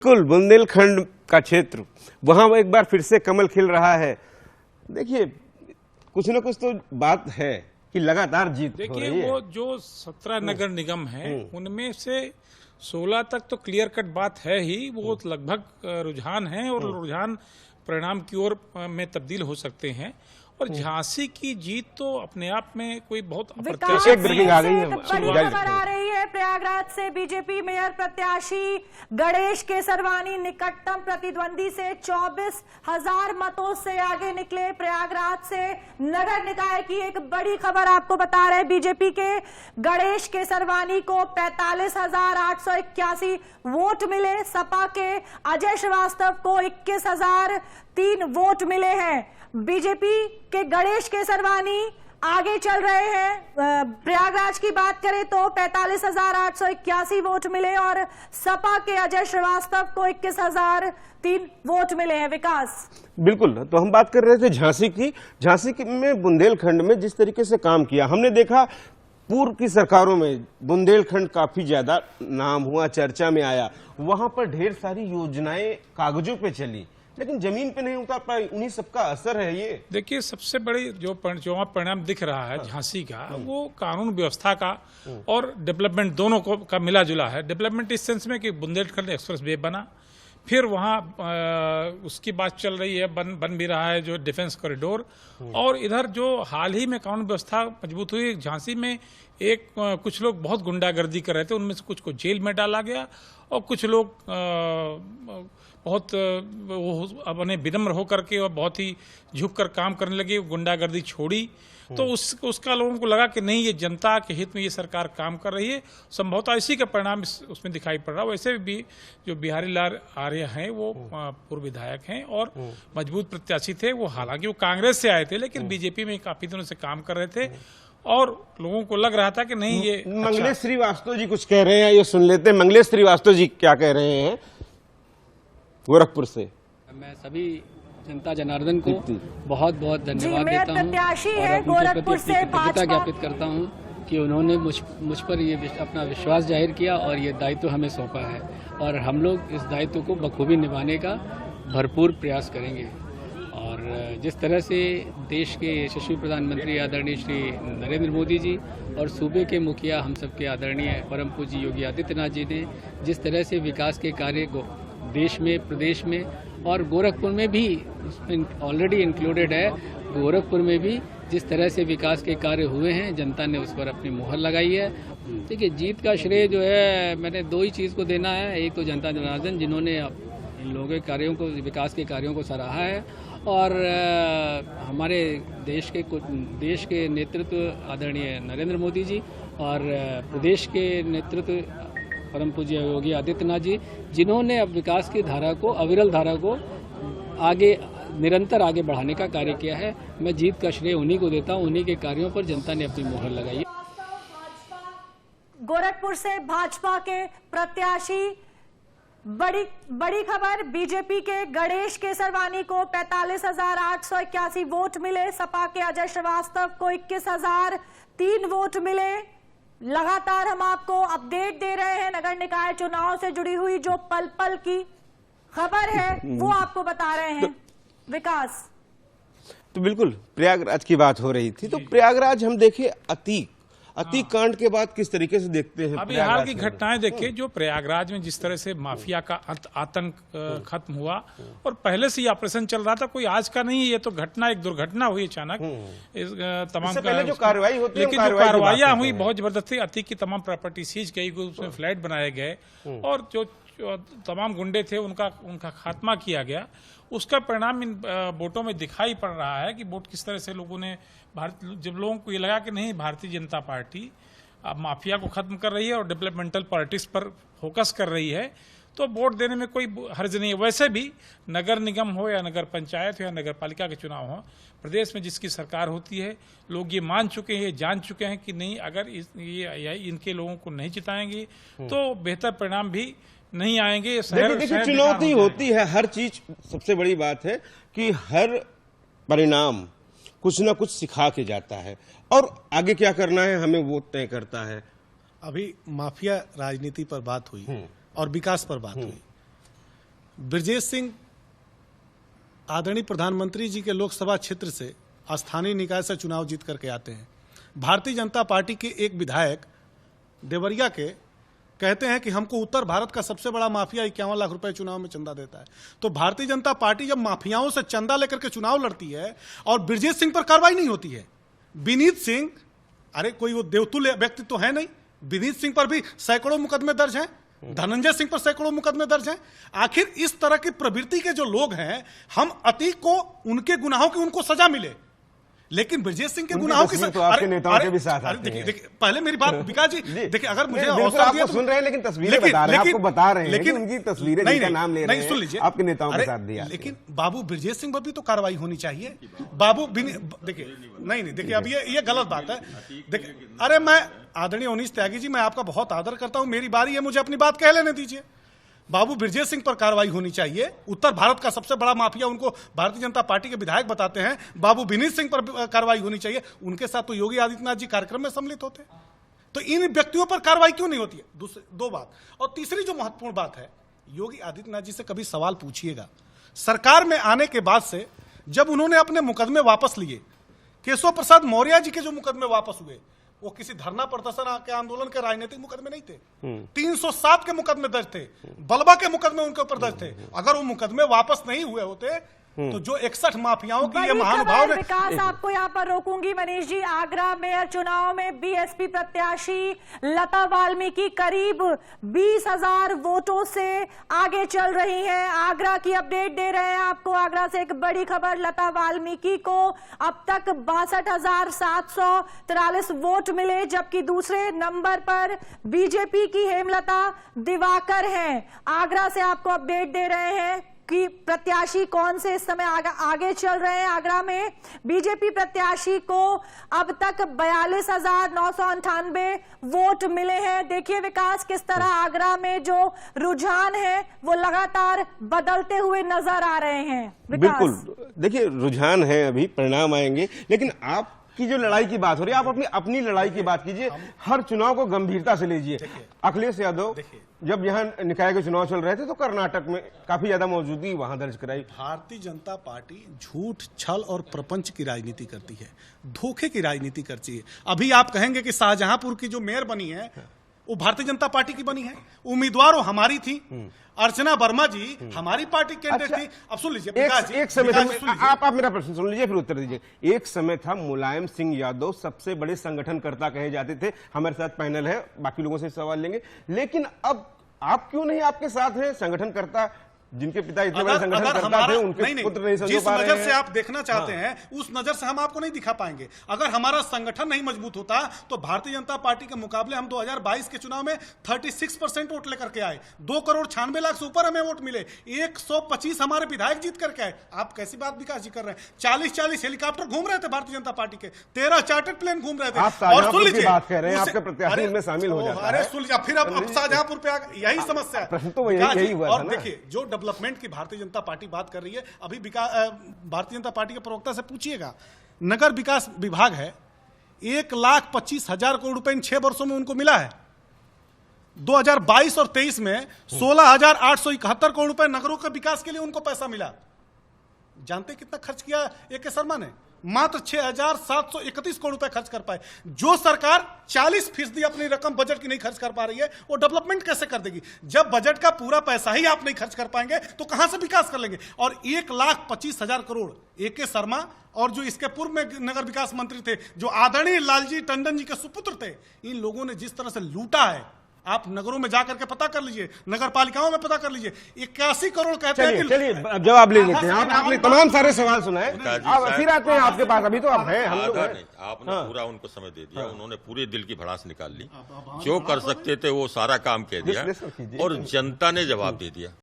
बिल्कुल बुंदेलखंड का क्षेत्र, वहां एक बार फिर से कमल खिल रहा है। देखिए कुछ न कुछ तो बात है कि लगातार जीत हो रही है। वो जो 17 नगर निगम है उनमें से 16 तक तो क्लियर कट बात है ही, वो लगभग रुझान है और रुझान परिणाम की ओर में तब्दील हो सकते हैं। और झांसी की जीत तो अपने आप में कोई बहुत अप्रत्याशित ब्रेकिंग आ गई है। बड़ी खबर आ रही है प्रयागराज से। बीजेपी मेयर प्रत्याशी गणेश केसरवानी निकटतम प्रतिद्वंदी से 24,000 मतों से आगे निकले। प्रयागराज से नगर निकाय की एक बड़ी खबर आपको बता रहे हैं। बीजेपी के गणेश केसरवानी को 45,881 वोट मिले। सपा के अजय श्रीवास्तव को 21,003 वोट मिले हैं। बीजेपी के गणेश केसरवानी आगे चल रहे हैं। प्रयागराज की बात करें तो 45,881 वोट मिले और सपा के अजय श्रीवास्तव को 21,003 वोट मिले हैं। विकास, बिल्कुल, तो हम बात कर रहे थे झांसी की। झांसी में बुंदेलखंड में जिस तरीके से काम किया, हमने देखा पूर्व की सरकारों में बुंदेलखंड काफी ज्यादा नाम हुआ, चर्चा में आया। वहां पर ढेर सारी योजनाएं कागजों पे चली लेकिन जमीन पे नहीं उतार पाई। उन्हीं सबका असर है ये। देखिए सबसे बड़ी जो परिणाम दिख रहा है झांसी का, वो कानून व्यवस्था का और डेवलपमेंट दोनों को का मिला जुला है। डेवलपमेंट इस सेंस में कि बुंदेलखंड एक्सप्रेस वे बना, फिर वहाँ उसकी बात चल रही है, बन भी रहा है जो डिफेंस कॉरिडोर। और इधर जो हाल ही में कानून व्यवस्था मजबूत हुई, झांसी में कुछ लोग बहुत गुंडागर्दी कर रहे थे, उनमें से कुछ को जेल में डाला गया और कुछ लोग बहुत अपने विनम्र होकर के और बहुत ही झुक कर काम करने लगे, गुंडागर्दी छोड़ी। तो उसका लोगों को लगा कि नहीं, ये जनता के हित में ये सरकार काम कर रही है। संभवतः इसी का परिणाम उसमें दिखाई पड़ रहा है। वैसे भी जो बिहारी लाल आर्य हैं वो पूर्व विधायक हैं और मजबूत प्रत्याशी थे। वो हालांकि वो कांग्रेस से आए थे लेकिन बीजेपी में काफी दिनों से काम कर रहे थे और लोगों को लग रहा था कि नहीं ये मंगलेश श्रीवास्तव जी कुछ कह रहे हैं, ये सुन लेते हैं। मंगलेश श्रीवास्तव जी क्या कह रहे हैं गोरखपुर से। मैं सभी जनता जनार्दन को बहुत बहुत धन्यवाद देता हूँ और गोरखपुर से कृतज्ञता ज्ञापित करता हूँ कि उन्होंने मुझ पर ये अपना विश्वास जाहिर किया और ये दायित्व हमें सौंपा है और हम लोग इस दायित्व को बखूबी निभाने का भरपूर प्रयास करेंगे। और जिस तरह से देश के यशस्वी प्रधानमंत्री आदरणीय श्री नरेंद्र मोदी जी और सूबे के मुखिया हम सबके आदरणीय परम पूज्य योगी आदित्यनाथ जी ने जिस तरह से विकास के कार्य को देश में, प्रदेश में और गोरखपुर में भी ऑलरेडी इंक्लूडेड है, गोरखपुर में भी जिस तरह से विकास के कार्य हुए हैं, जनता ने उस पर अपनी मुहर लगाई है। देखिए जीत का श्रेय जो है मैंने दो ही चीज़ को देना है। एक तो जनता जनार्दन जिन्होंने इन लोगों के कार्यों को, विकास के कार्यों को सराहा है और हमारे देश के नेतृत्व आदरणीय नरेंद्र मोदी जी और प्रदेश के नेतृत्व परम पूज्य योगी आदित्यनाथ जी, जिन्होंने अब विकास की धारा को, अविरल धारा को निरंतर आगे बढ़ाने का कार्य किया है। मैं जीत का श्रेय उन्हीं को देता हूं, उन्हीं के कार्यों पर जनता ने अपनी मुहर लगाई है। गोरखपुर से भाजपा के प्रत्याशी, बड़ी खबर, बीजेपी के गणेश केसरवानी को 45,881 वोट मिले। सपा के अजय श्रीवास्तव को 21,003 वोट मिले। लगातार हम आपको अपडेट दे रहे हैं नगर निकाय चुनाव से जुड़ी हुई जो पल पल की खबर है वो आपको बता रहे हैं। विकास, तो बिल्कुल प्रयागराज की बात हो रही थी, तो प्रयागराज हम देखे अतीक कांड के बाद किस तरीके से देखते हैं। अभी हाल की घटनाएं देखिए, जो प्रयागराज में जिस तरह से माफिया का आतंक खत्म हुआ और पहले से ही ऑपरेशन चल रहा था, कोई आज का नहीं है। ये तो घटना, एक दुर्घटना हुई अचानक। तमाम जो कार्रवाई होती है, लेकिन जो कार्रवाइयां हुई बहुत जबरदस्त थी। अतीक की तमाम प्रॉपर्टी सीज गई, उसमें फ्लैट बनाए गए और जो तमाम गुंडे थे उनका खात्मा किया गया। उसका परिणाम इन वोटों में दिखाई पड़ रहा है कि वोट किस तरह से लोगों ने जब लोगों को ये लगा कि नहीं, भारतीय जनता पार्टी अब माफिया को खत्म कर रही है और डेवलपमेंटल पॉलिटिक्स पर फोकस कर रही है, तो वोट देने में कोई हर्ज नहीं है। वैसे भी नगर निगम हो या नगर पंचायत हो या नगर पालिका के चुनाव हो, प्रदेश में जिसकी सरकार होती है, लोग ये मान चुके हैं, जान चुके हैं कि नहीं, अगर इनके लोगों को नहीं जिताएंगे तो बेहतर परिणाम भी नहीं आएंगे। देखिए चुनौती होती है हर चीज। सबसे बड़ी बात है कि हर परिणाम कुछ ना कुछ सिखा के जाता है और आगे क्या करना है हमें वो तय करता है। अभी माफिया राजनीति पर बात हुई और विकास पर बात हुई। ब्रजेश सिंह आदरणीय प्रधानमंत्री जी के लोकसभा क्षेत्र से स्थानीय निकाय से चुनाव जीत करके आते हैं। भारतीय जनता पार्टी के एक विधायक देवरिया के कहते हैं कि हमको उत्तर भारत का सबसे बड़ा माफिया 51 लाख रुपए चुनाव में चंदा देता है। तो भारतीय जनता पार्टी जब माफियाओं से चंदा लेकर के चुनाव लड़ती है और ब्रजेश सिंह पर कार्रवाई नहीं होती है, विनीत सिंह, अरे कोई वो देवतुल्य व्यक्ति तो है नहीं, विनीत सिंह पर भी सैकड़ों मुकदमे दर्ज हैं, धनंजय सिंह पर सैकड़ों मुकदमे दर्ज हैं। आखिर इस तरह की प्रवृत्ति के जो लोग हैं, हम अति को उनके गुनाहों की उनको सजा मिले, लेकिन ब्रजेश सिंह के गुनाहों की तो आपके नेताओं के भी साथ आती देखिए हैं। देखिए, पहले मेरी बात विकास जी, देखिए अगर मुझे बिल्कुल अवसर दिया आपको सुन रहे हैं, लेकिन तस्वीरें बता रहे हैं, आपको बता रहे हैं कि उनकी तस्वीरें जिनका नाम ले रहे हैं, सुन लीजिए, आपके नेताओं के साथ दिया। लेकिन बाबू ब्रजेश सिंह पर भी तो कार्रवाई होनी चाहिए। बाबू देखिए नहीं देखिए, अब ये गलत बात है। देखिए, अरे मैं आदरणीय अवनीश त्यागी जी, मैं आपका बहुत आदर करता हूं, मेरी बारी है, मुझे अपनी बात कह लेने दीजिए। बाबू ब्रजेश सिंह पर कार्रवाई होनी चाहिए। उत्तर भारत का सबसे बड़ा माफिया उनको भारतीय जनता पार्टी के विधायक बताते हैं। बाबू विनीत सिंह पर कार्रवाई होनी चाहिए। उनके साथ तो योगी आदित्यनाथ जी कार्यक्रम में सम्मिलित होते, तो इन व्यक्तियों पर कार्रवाई क्यों नहीं होती है? दो बात। और तीसरी जो महत्वपूर्ण बात है, योगी आदित्यनाथ जी से कभी सवाल पूछिएगा, सरकार में आने के बाद से जब उन्होंने अपने मुकदमे वापस लिए, केशव प्रसाद मौर्य जी के जो मुकदमे वापस हुए, वो किसी धरना प्रदर्शन के आंदोलन के राजनीतिक मुकदमे नहीं थे। 307 के मुकदमे दर्ज थे, बलबा के मुकदमे उनके ऊपर दर्ज थे। अगर वो मुकदमे वापस नहीं हुए होते तो जो 61 माफियाओं की ये महानुभाव ने। विकास, आपको यहाँ पर रोकूंगी। मनीष जी, आगरा मेयर चुनाव में बीएसपी प्रत्याशी लता वाल्मीकि करीब 20,000 वोटों से आगे चल रही हैं। आगरा की अपडेट दे रहे हैं आपको। आगरा से एक बड़ी खबर, लता वाल्मीकि को अब तक 62,743 वोट मिले, जबकि दूसरे नंबर पर बीजेपी की हेमलता दिवाकर हैं। आगरा से आपको अपडेट दे रहे हैं कि प्रत्याशी कौन से इस समय आगे चल रहे हैं। आगरा में बीजेपी प्रत्याशी को अब तक 42,998 वोट मिले हैं। देखिए विकास, किस तरह आगरा में जो रुझान है वो लगातार बदलते हुए नजर आ रहे हैं। बिल्कुल, देखिए रुझान है, अभी परिणाम आएंगे, लेकिन आपकी जो लड़ाई की बात हो रही है, आप अपनी लड़ाई की बात कीजिए। हर चुनाव को गंभीरता से लीजिए। अखिलेश यादव जब यहाँ निकाय के चुनाव चल रहे थे तो कर्नाटक में काफी ज्यादा मौजूदगी वहां दर्ज कराई। भारतीय जनता पार्टी झूठ, छल और प्रपंच की राजनीति करती है, धोखे की राजनीति करती है। अभी आप कहेंगे कि शाहजहांपुर की जो मेयर बनी है वो भारतीय जनता पार्टी की बनी है, उम्मीदवार वो हमारी थी, अर्चना वर्मा जी हमारी पार्टी कैंडिडेट थी। अब सुन लीजिए, एक समय था, आप मेरा प्रश्न सुन लीजिए फिर उत्तर दीजिए। एक समय था मुलायम सिंह यादव सबसे बड़े संगठनकर्ता कहे जाते थे। हमारे साथ पैनल है, बाकी लोगों से सवाल लेंगे, लेकिन अब आप क्यों नहीं आपके साथ हैं संगठनकर्ता जिनके पिता इतने बड़े संगठनकर्ता थे, उनके पुत्र नहीं समझ पा रहे हैं। जिस नजर से आप देखना चाहते हैं उस नजर से हम आपको नहीं दिखा पाएंगे। अगर हमारा संगठन नहीं मजबूत होता तो भारतीय जनता पार्टी के मुकाबले हम 2022 के चुनाव में 36% वोट लेकर के आए, 2,96,00,000 से ऊपर हमें वोट मिले, 125 हमारे विधायक जीत करके आए। आप कैसी बात विकास जी कर रहे हैं? 40 हेलीकॉप्टर घूम रहे थे भारतीय जनता पार्टी के, 13 चार्टर्ड प्लेन घूम रहे थे। और सुन लीजिए, बात कर रहे हैं आपके प्रत्याशी में शामिल हो जाता है। अरे सुन लीजिए, फिर अब शाहजहांपुर पे यही समस्या है। प्रश्न तो यही हुआ था और ना। देखिए, जो डेवलपमेंट की भारतीय जनता पार्टी बात कर रही है, अभी भारतीय जनता पार्टी के प्रवक्ता से पूछिएगा, नगर विकास विभाग है, 1,25,000 करोड़ रुपए इन 6 वर्षों में उनको मिला है। 2022 और 23 में 16,871 करोड़ रुपए नगरों के विकास के लिए उनको पैसा मिला। जानते कितना खर्च किया ए.के. शर्मा ने? मात्र 6,731 करोड़ रुपए खर्च कर पाए। जो सरकार 40% अपनी रकम बजट की नहीं खर्च कर पा रही है, वो डेवलपमेंट कैसे कर देगी? जब बजट का पूरा पैसा ही आप नहीं खर्च कर पाएंगे तो कहां से विकास कर लेंगे? और 1,25,000 करोड़ ए.के. शर्मा और जो इसके पूर्व में नगर विकास मंत्री थे, जो आदरणीय लालजी टंडन जी के सुपुत्र थे, इन लोगों ने जिस तरह से लूटा है, आप नगरों में जाकर के पता कर लीजिए, नगर पालिकाओं में पता कर लीजिए। 81 करोड़ कहते हैं। चलिए जवाब ले लेते हैं। आपने तमाम सारे सवाल सुनाए, फिर आते हैं आपके पास। अभी तो आप हैं, हम लोग हैं। आपने पूरा उनको समय दे दिया, उन्होंने पूरे दिल की भड़ास निकाल ली, जो कर सकते थे वो सारा काम कह दिया और जनता ने जवाब दे दिया।